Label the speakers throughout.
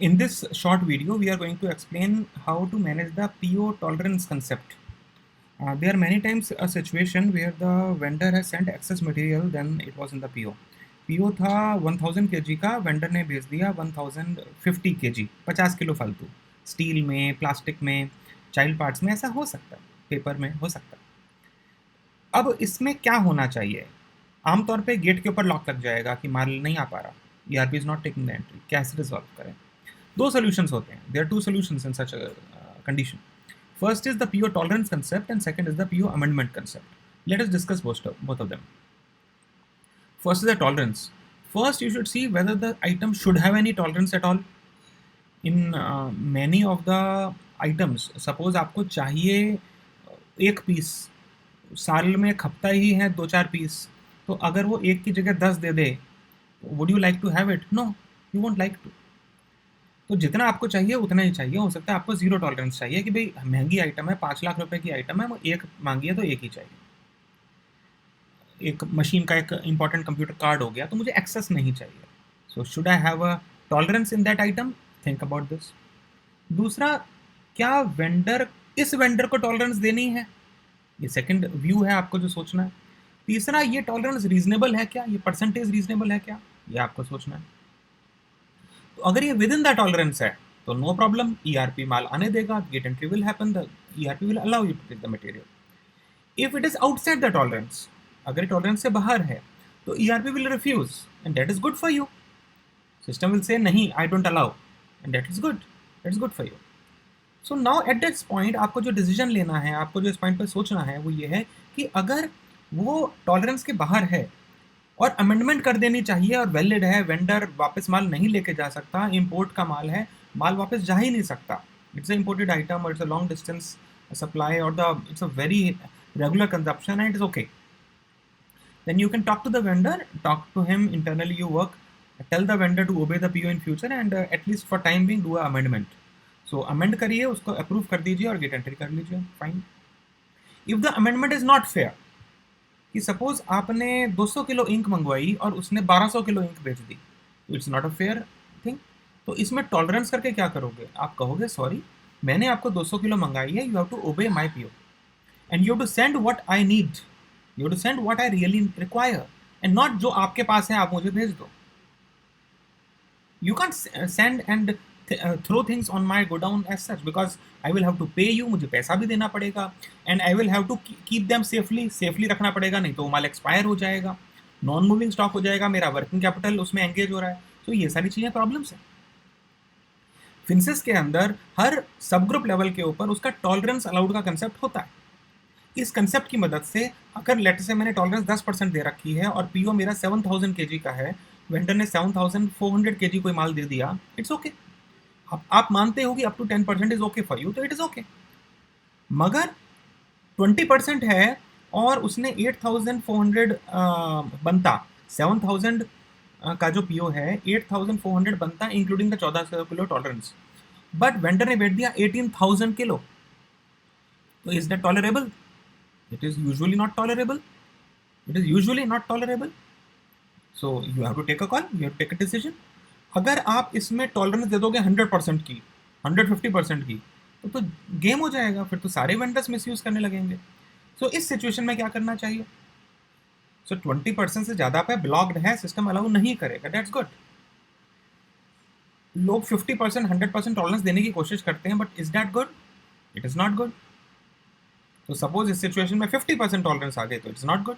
Speaker 1: In this short video, we are going to explain how to manage the PO tolerance concept. There are many times a situation where the vendor has sent excess material than it was in the PO. PO था 1000 kg का, vendor ने भेज दिया 1050 kg, 50 kilo फालतू, steel में, plastic में, child parts में, ऐसा हो सकता है, पेपर में हो सकता है। अब इसमें क्या होना चाहिए? आमतौर पे गेट के ऊपर लॉक लग जाएगा कि माल नहीं आ पा रहा, ERP is not taking the entry, कैसे रिजॉल्व करें? दो सॉल्यूशंस होते हैं, there are two solutions in such condition. First is the PO tolerance concept and second is the PO amendment concept. Let us discuss both of them. First is the tolerance. First, you should see whether the item should have any tolerance at all. In many of the items, suppose आपको चाहिए एक piece, साल में खपता ही है 2-4 piece, तो अगर वो एक की जगह 10 दे दे, would you like to have it? No, you won't like to. तो जितना आपको चाहिए उतना ही चाहिए, हो सकता है आपको जीरो टॉलरेंस चाहिए कि भाई महंगी आइटम है, 5 लाख रुपए की आइटम है, वो एक मांगी है तो एक ही चाहिए। एक मशीन का एक इंपॉर्टेंट कंप्यूटर कार्ड हो गया तो मुझे एक्सेस नहीं चाहिए। So should I have a tolerance in that item? Think about this. दूसरा, क्या इस वेंडर को टॉलरेंस देनी है? ये सेकंड व्यू है आपको जो सोचना है। तीसरा, ये टॉलरेंस रीजनेबल है क्या? ये परसेंटेज रीजनेबल है क्या? ये आपको सोचना है। तो अगर ये विद इन द टॉलरेंस है तो नो प्रॉब्लम, ERP माल आने देगा, gate entry will happen, the ERP will allow you to take the material. If it is outside the tolerance, अगर टॉलरेंस से बाहर है तो ERP will refuse and that is good for you. System will say नहीं, I don't allow, and that is good for you. So now at this point आपको जो decision लेना है, आपको जो इस पॉइंट पर सोचना है वो ये है कि अगर वो टॉलरेंस के बाहर है और अमेंडमेंट कर देनी चाहिए और वैलिड है, वेंडर वापस माल नहीं लेके जा सकता, इंपोर्ट का माल है, माल वापस जा ही नहीं सकता, इट्स अ इंपोर्टेड आइटम और it's a long distance supply और the it's a very regular consumption and it is okay, then you can talk to the vendor, talk to him internally, you work, tell the vendor to obey the PO in future and at least for time being do a amendment. So amend करिए, उसको approve कर दीजिए और gate entry कर लीजिए, fine. If the amendment is not fair, कि suppose आपने 200 kilo ink मंगवाई और उसने 1200 किलो इंक बेच दी, तो it's not a fair thing. तो इसमें टॉलरेंस करके क्या करोगे? आप कहोगे सॉरी, मैंने आपको 200 किलो मंगाई है, you have to obey my PO and you have to send what I need, you have to send what I really require and not जो आपके पास है आप मुझे भेज दो। You can't send and throw things on my godown as such because I will have to pay you, मुझे पैसा भी देना पड़ेगा, and I will have to keep them safely रखना पड़ेगा, नहीं तो माल एक्सपायर हो जाएगा, नॉन मूविंग स्टॉक हो जाएगा, मेरा वर्किंग कैपिटल उसमें एंगेज हो रहा है। तो ये सारी चीज़ें प्रॉब्लम्स हैं। फिंसिस के अंदर हर सब ग्रुप लेवल के ऊपर उसका टॉलरेंस अलाउड का कंसेप्ट होता है। इस कंसेप्ट की मदद से अगर लेट से मैंने टॉलरेंस 10% दे रखी है और PO मेरा 7000 kg का है, वेंडर ने 7400 kg कोई माल दे दिया, इट्स ओके। आप मानते हो कि up to 10% is okay for you, तो इट इज ओके। मगर 20% है और उसने 8400 बनता, 7000 का जो PO है 8400 बनता including the 1400 kilo tolerance, but vendor ने बेच दिया 18000 किलो, तो is that tolerable? It is usually not tolerable, so you have to take a call, you have to take a decision. अगर आप इसमें टॉलरेंस दे दोगे 100% की, 150% की, तो गेम हो जाएगा, फिर तो सारे वेंडर्स मिसयूज करने लगेंगे। सो इस सिचुएशन में क्या करना चाहिए? सो 20% से ज़्यादा पे ब्लॉक्ड है, सिस्टम अलाउ नहीं करेगा, दैट्स गुड। लोग 50%, 100% टॉलरेंस देने की कोशिश करते हैं, but is that good? It is not good. तो सपोज इस सिचुएशन में 50% टॉलरेंस आ गए तो it's not good.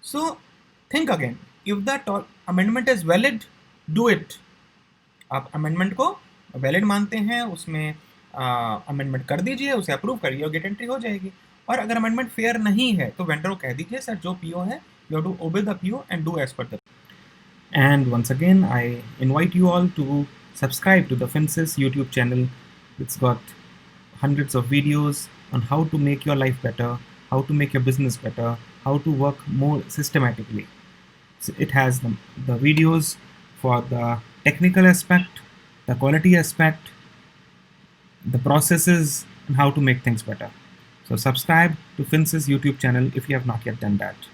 Speaker 1: So think again, if the amendment is valid, do it. आप अमेंडमेंट को वैलिड मानते हैं, उसमें अमेंडमेंट कर दीजिए, उसे अप्रूव करिए और गेट एंट्री हो जाएगी। और अगर अमेंडमेंट फेयर नहीं है तो वेंडर को कह दीजिए सर जो PO है you have to obey the PO and do as per the. And once again I invite you all to subscribe to the Finsys YouTube channel. It's got hundreds of videos on how to make your life better, how to make your business better, how to work more systematically. So it has the videos for the technical aspect, the quality aspect, the processes, and how to make things better. So subscribe to Finsis YouTube channel if you have not yet done that.